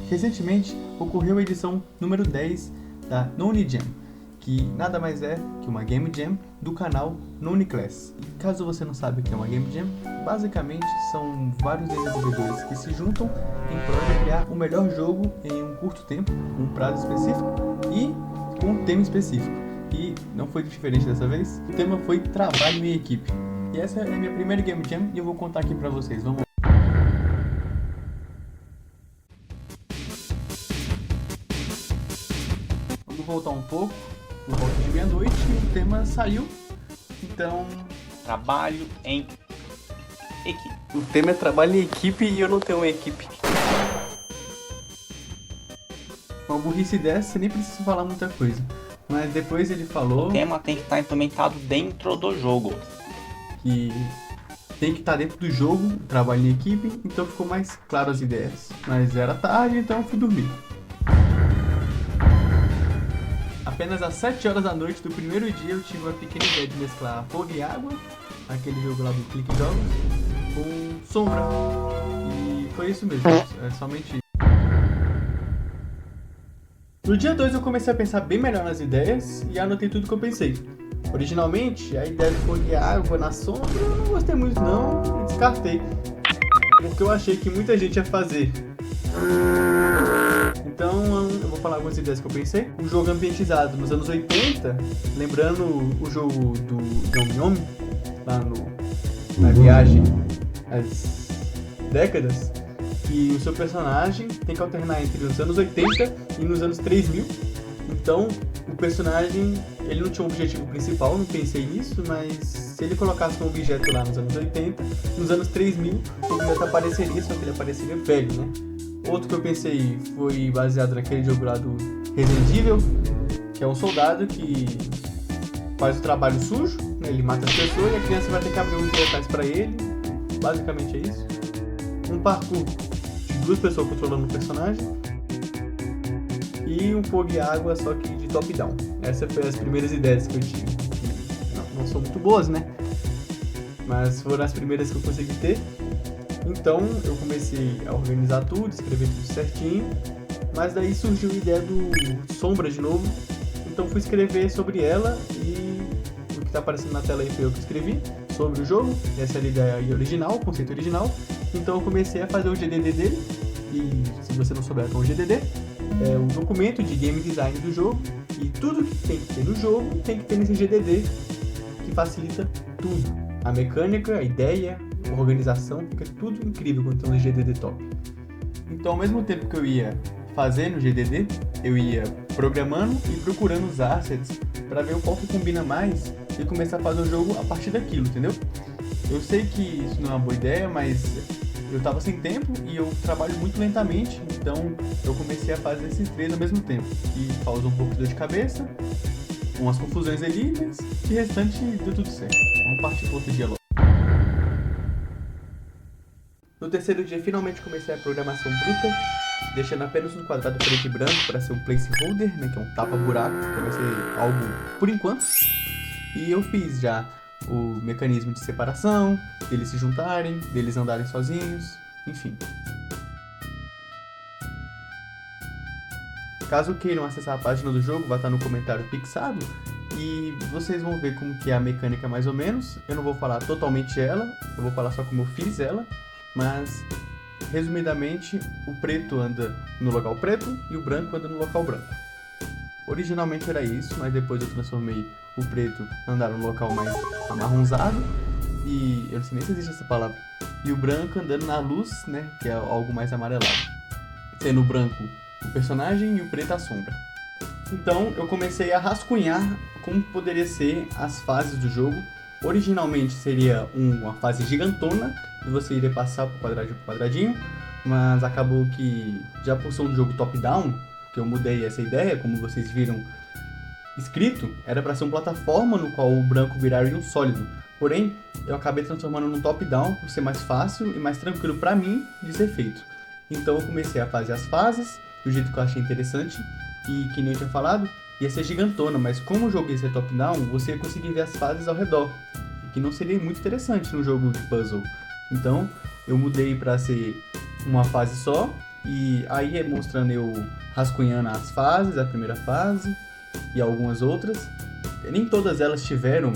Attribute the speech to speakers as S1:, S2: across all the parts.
S1: Recentemente ocorreu a edição número 10 da Noni Jam, que nada mais é que uma Game Jam do canal Noni Class. Caso você não saiba o que é uma Game Jam, basicamente são vários desenvolvedores que se juntam em prol de criar o melhor jogo em um curto tempo, um prazo específico e com um tema específico. E não foi diferente dessa vez, o tema foi trabalho em equipe. E essa é a minha primeira Game Jam e eu vou contar aqui pra vocês. Vamos lá. Vamos voltar um pouco, por volta de meia-noite, o tema saiu, então...
S2: Trabalho em equipe.
S1: O tema é trabalho em equipe e eu não tenho uma equipe. Uma burrice dessa, nem preciso falar muita coisa. Mas depois ele falou...
S2: O tema tem que estar implementado dentro do jogo.
S1: Que tem que estar dentro do jogo, trabalho em equipe, então ficou mais claro as ideias. Mas era tarde, então eu fui dormir. Apenas às 7 horas da noite do primeiro dia eu tive uma pequena ideia de mesclar Fogo e Água, aquele jogo lá do Clique Jogos, com Sombra. E foi isso mesmo, é somente isso. No dia 2 eu comecei a pensar bem melhor nas ideias e anotei tudo que eu pensei. Originalmente, a ideia de Fogo e Água na Sombra eu não gostei muito não e descartei. Porque eu achei que muita gente ia fazer. Então eu vou falar algumas ideias que eu pensei. Um jogo ambientizado nos anos 80, lembrando o jogo do Yomi Yomi, lá na viagem às décadas, que o seu personagem tem que alternar entre os anos 80 e nos anos 3000. Então o personagem, ele não tinha um objetivo principal, não pensei nisso, mas se ele colocasse um objeto lá nos anos 80, nos anos 3000 o objeto apareceria, só que ele apareceria velho, né? Outro que eu pensei foi baseado naquele jogo lá do Resident Evil, que é um soldado que faz o trabalho sujo, né? Ele mata as pessoas e a criança vai ter que abrir uns locais pra ele. Basicamente é isso. Um parkour de 2 pessoas controlando o personagem. E um fogo e água, só que de top-down. Essas foram as primeiras ideias que eu tive. Não são muito boas, né? Mas foram as primeiras que eu consegui ter. Então eu comecei a organizar tudo, escrever tudo certinho, mas daí surgiu a ideia do Sombra de novo, então fui escrever sobre ela e o que está aparecendo na tela aí foi eu que escrevi sobre o jogo, essa era a ideia original, o conceito original, então eu comecei a fazer o GDD dele, e se você não souber o que é o GDD, é o documento de game design do jogo, e tudo que tem que ter no jogo tem que ter nesse GDD, que facilita tudo, a mecânica, a ideia, organização, fica tudo incrível quando tem um GDD top. Então, ao mesmo tempo que eu ia fazendo o GDD, eu ia programando e procurando os assets para ver qual que combina mais e começar a fazer o jogo a partir daquilo, entendeu? Eu sei que isso não é uma boa ideia, mas eu tava sem tempo e eu trabalho muito lentamente, então eu comecei a fazer esses 3 ao mesmo tempo, que causou um pouco de dor de cabeça, umas confusões ali, mas de restante deu tudo certo. Vamos partir para outro dia logo. No terceiro dia, finalmente comecei a programação bruta, deixando apenas um quadrado preto e branco para ser um placeholder, né, que é um tapa-buraco, que vai ser algo por enquanto. E eu fiz já o mecanismo de separação, deles se juntarem, deles andarem sozinhos, enfim. Caso queiram acessar a página do jogo, vai estar no comentário fixado. E vocês vão ver como que é a mecânica mais ou menos. Eu não vou falar totalmente ela, eu vou falar só como eu fiz ela. Mas, resumidamente, o preto anda no local preto e o branco anda no local branco. Originalmente era isso, mas depois eu transformei o preto andar no local mais amarronzado. E eu não sei nem se existe essa palavra. E o branco andando na luz, né, que é algo mais amarelado. Sendo o branco o personagem e o preto a sombra. Então eu comecei a rascunhar como poderia ser as fases do jogo. Originalmente seria uma fase gigantona, e você iria passar por quadradinho, mas acabou que, já por ser um jogo top-down, que eu mudei essa ideia, como vocês viram escrito, era para ser uma plataforma no qual o branco viraria um sólido. Porém, eu acabei transformando num top-down por ser mais fácil e mais tranquilo para mim de ser feito. Então eu comecei a fazer as fases do jeito que eu achei interessante, e que nem eu tinha falado, ia ser gigantona, mas como o jogo ia ser top-down, você ia conseguir ver as fases ao redor, que não seria muito interessante no jogo de puzzle. Então eu mudei para ser uma fase só, E aí é mostrando eu rascunhando as fases, a primeira fase e algumas outras. Nem todas elas tiveram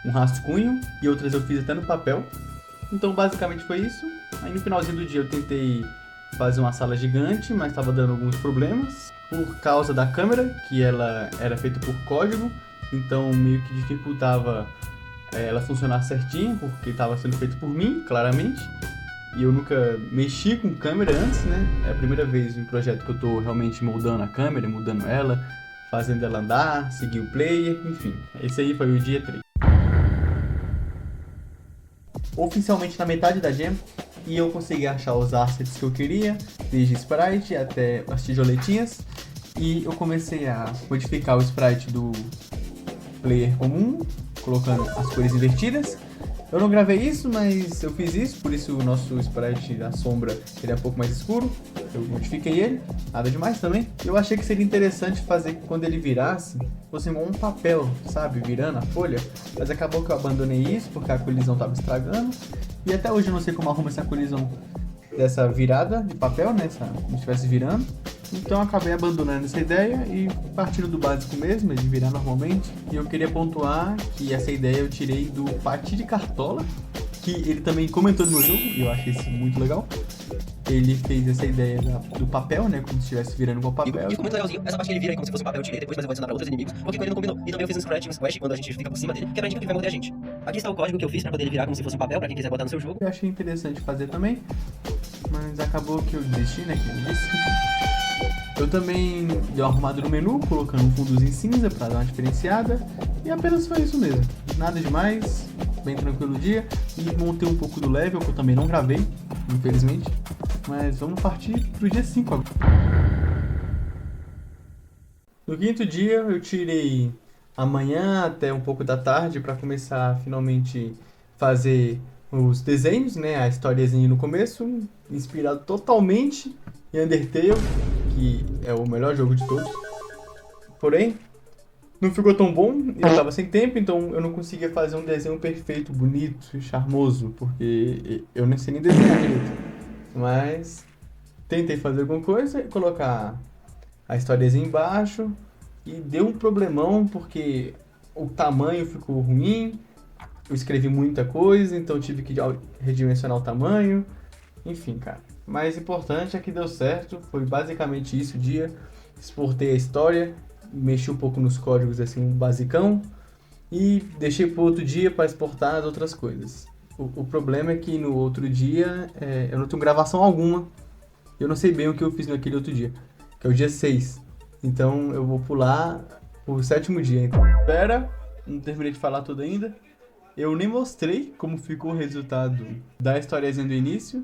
S1: um rascunho e outras eu fiz até no papel. Então basicamente foi isso. Aí no finalzinho do dia eu tentei fazer uma sala gigante, mas estava dando alguns problemas por causa da câmera, que ela era feita por código, então meio que dificultava ela funcionar certinho, porque estava sendo feito por mim, claramente. E eu nunca mexi com câmera antes, né? É a primeira vez em projeto que eu tô realmente moldando a câmera, mudando ela, fazendo ela andar, seguir o player, enfim. Esse aí foi o dia 3. Oficialmente na metade da Jam, e eu consegui achar os assets que eu queria, desde sprite até as tijoletinhas, e eu comecei a modificar o sprite do player comum, colocando as cores invertidas. Eu não gravei isso, mas eu fiz isso, por isso o nosso sprite da sombra ele é um pouco mais escuro. Eu modifiquei ele, nada demais também. Eu achei que seria interessante fazer que quando ele virasse, fosse igual um papel, sabe, virando a folha. Mas acabou que eu abandonei isso, porque a colisão estava estragando. E até hoje eu não sei como arruma essa colisão dessa virada de papel, né, como se estivesse virando. Então eu acabei abandonando essa ideia e partindo do básico mesmo, de virar normalmente. E eu queria pontuar que essa ideia eu tirei do Pati de Cartola, que ele também comentou no meu jogo, e eu achei isso muito legal. Ele fez essa ideia do papel, né, como se estivesse virando igual papel.
S3: E ficou muito legalzinho, essa parte que ele vira aí como se fosse um papel, eu tirei depois, mas eu vou adicionar pra outros inimigos, porque com ele não combinou. E também eu fiz um scratch, um squash, quando a gente fica por cima dele, que é pra indicar que vai morder a gente. Aqui está o código que eu fiz pra poder ele virar como se fosse um papel, pra quem quiser botar no seu jogo.
S1: Eu achei interessante fazer também, mas acabou que eu desisti, né, que eu disse. Eu também dei uma arrumada no menu, colocando um fundozinho cinza pra dar uma diferenciada. E apenas foi isso mesmo. Nada demais, bem tranquilo o dia. E montei um pouco do level, que eu também não gravei, infelizmente. Mas vamos partir pro dia 5 agora. No quinto dia eu tirei amanhã até um pouco da tarde pra começar a finalmente fazer os desenhos, né? A historiazinha no começo, inspirado totalmente em Undertale, que é o melhor jogo de todos. Porém, não ficou tão bom, eu tava sem tempo, então eu não conseguia fazer um desenho perfeito, bonito, charmoso, porque eu nem sei nem desenhar direito. Mas tentei fazer alguma coisa e colocar a historiazinha embaixo, e deu um problemão porque o tamanho ficou ruim, eu escrevi muita coisa, então tive que redimensionar o tamanho, enfim, cara. Mais importante é que deu certo, foi basicamente isso o dia. Exportei a história, mexi um pouco nos códigos, assim, um basicão, e deixei para outro dia para exportar as outras coisas. O problema é que no outro dia eu não tenho gravação alguma, eu não sei bem o que eu fiz naquele outro dia, que é o dia 6. Então eu vou pular o 7º dia. Espera, não terminei de falar tudo ainda. Eu nem mostrei como ficou o resultado da historiazinha do início.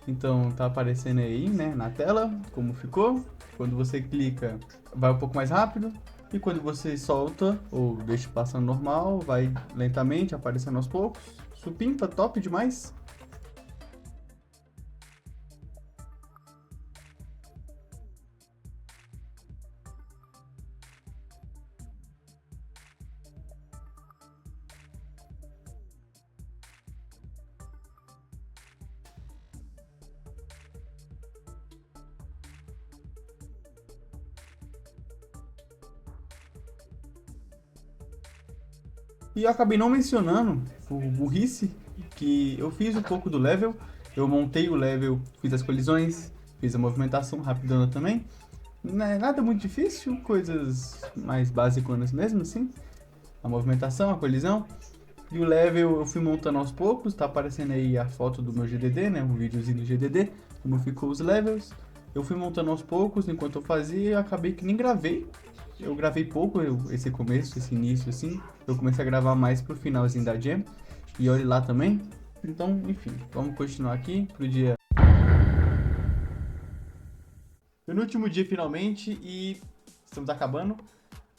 S1: Então tá aparecendo aí, né, na tela, como ficou. Quando você clica, vai um pouco mais rápido. E quando você solta, ou deixa passando normal, vai lentamente, aparecendo aos poucos. Supimpa, top demais. E eu acabei não mencionando, por burrice, que eu fiz um pouco do level. Eu montei o level, fiz as colisões, fiz a movimentação rapidona também. Não é nada muito difícil, coisas mais básicas mesmo, assim. A movimentação, a colisão. E o level eu fui montando aos poucos, tá aparecendo aí a foto do meu GDD, né, um videozinho do GDD, como ficou os levels. Eu fui montando aos poucos, enquanto eu fazia, eu acabei que nem gravei. Eu gravei pouco esse começo, esse início, assim. Eu comecei a gravar mais pro finalzinho da Jam. E olhe lá também. Então, enfim, vamos continuar aqui pro dia... Penúltimo dia, finalmente, e estamos acabando.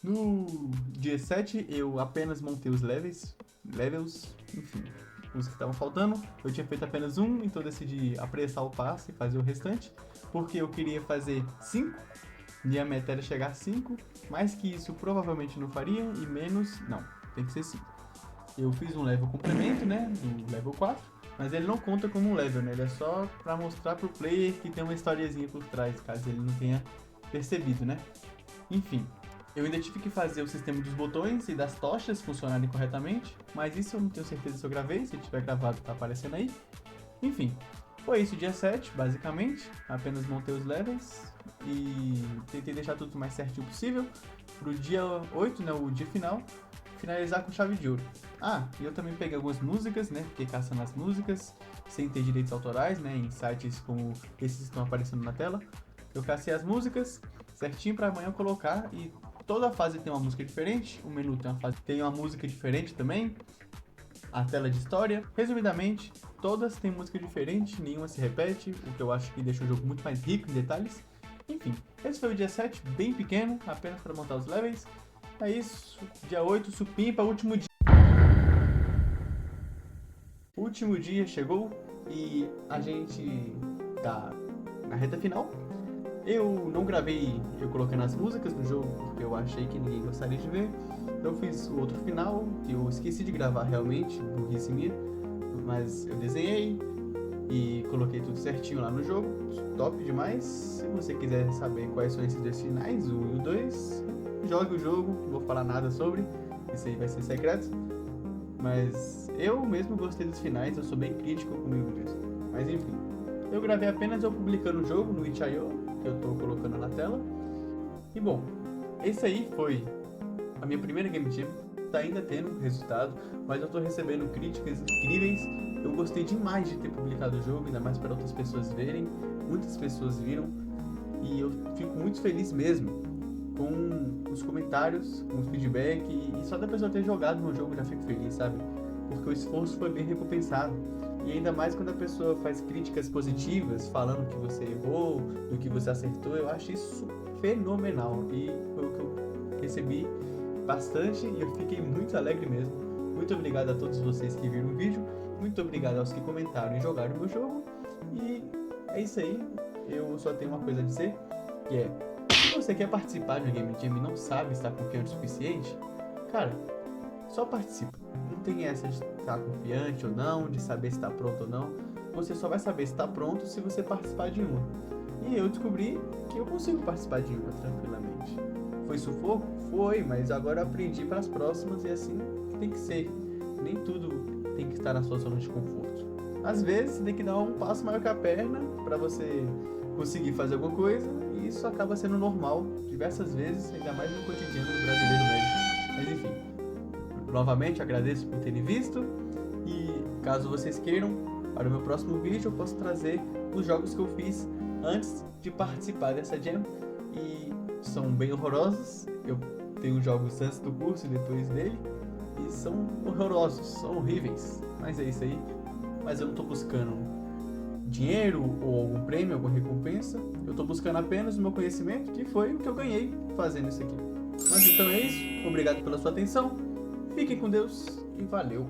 S1: No dia 7, eu apenas montei os levels, enfim, os que estavam faltando. Eu tinha feito apenas um, então decidi apressar o passo e fazer o restante. Porque eu queria fazer 5. Minha meta era chegar a 5, mais que isso provavelmente não faria, e menos, não, tem que ser 5. Eu fiz um level complemento, né, do level 4, Mas ele não conta como um level, né? Ele é só pra mostrar pro player que tem uma historiazinha por trás, caso ele não tenha percebido, né? Enfim, eu ainda tive que fazer o sistema dos botões e das tochas funcionarem corretamente, mas isso eu não tenho certeza se eu gravei, se tiver gravado tá aparecendo aí. Enfim, foi isso o dia 7, basicamente, apenas montei os levels e tentei deixar tudo o mais certinho possível. Pro dia 8, né, o dia final, finalizar com chave de ouro. Ah, e eu também peguei algumas músicas, né, fiquei caçando as músicas, sem ter direitos autorais, né, em sites como esses que estão aparecendo na tela. Eu cacei as músicas certinho pra amanhã eu colocar e toda fase tem uma música diferente, o menu tem uma música diferente também, a tela de história. Resumidamente, todas têm música diferente, nenhuma se repete, o que eu acho que deixa o jogo muito mais rico em detalhes. Enfim, esse foi o dia 7, bem pequeno, apenas para montar os levels. É isso, dia 8, supimpa, último dia. O último dia chegou e a gente tá na reta final. Eu não gravei eu colocando as músicas no jogo porque eu achei que ninguém gostaria de ver. Eu fiz o outro final, que eu esqueci de gravar realmente, burrice minha, mas eu desenhei e coloquei tudo certinho lá no jogo, top demais. Se você quiser saber quais são esses dois finais, o 1 e o 2, jogue o jogo, não vou falar nada sobre, isso aí vai ser secreto. Mas eu mesmo gostei dos finais, eu sou bem crítico comigo mesmo. Mas enfim, eu gravei apenas eu publicando o jogo no itch.io, que eu tô colocando na tela. E bom, esse aí foi a minha primeira Game Jam, tá ainda tendo resultado, mas eu tô recebendo críticas incríveis. Eu gostei demais de ter publicado o jogo, ainda mais para outras pessoas verem. Muitas pessoas viram e eu fico muito feliz mesmo com os comentários, com o feedback e só da pessoa ter jogado no jogo eu já fico feliz, sabe? Porque o esforço foi bem recompensado. E ainda mais quando a pessoa faz críticas positivas, falando que você errou, do que você acertou, eu acho isso fenomenal. E foi o que eu recebi bastante e eu fiquei muito alegre mesmo. Muito obrigado a todos vocês que viram o vídeo, muito obrigado aos que comentaram e jogaram o meu jogo. E é isso aí, eu só tenho uma coisa a dizer, que é: se você quer participar de uma Game Jam e não sabe estar confiante o suficiente, cara, só participa. Não tem essa de estar confiante ou não, de saber se está pronto ou não. Você só vai saber se está pronto se você participar de uma. E eu descobri que eu consigo participar de uma tranquilamente. Foi sufoco? Foi, mas agora eu aprendi para as próximas e assim tem que ser. Nem tudo tem que estar na sua zona de conforto. Às vezes você tem que dar um passo maior que a perna para você conseguir fazer alguma coisa e isso acaba sendo normal diversas vezes, ainda mais no cotidiano do brasileiro médio. Mas enfim. Novamente agradeço por terem visto e caso vocês queiram, para o meu próximo vídeo eu posso trazer os jogos que eu fiz antes de participar dessa jam e são bem horrorosos. Eu tenho jogos antes do curso e depois dele e são horrorosos, são horríveis, mas é isso aí. Mas eu não estou buscando dinheiro ou algum prêmio, alguma recompensa, eu estou buscando apenas o meu conhecimento, que foi o que eu ganhei fazendo isso aqui. Mas então é isso, obrigado pela sua atenção. Fiquem com Deus e valeu!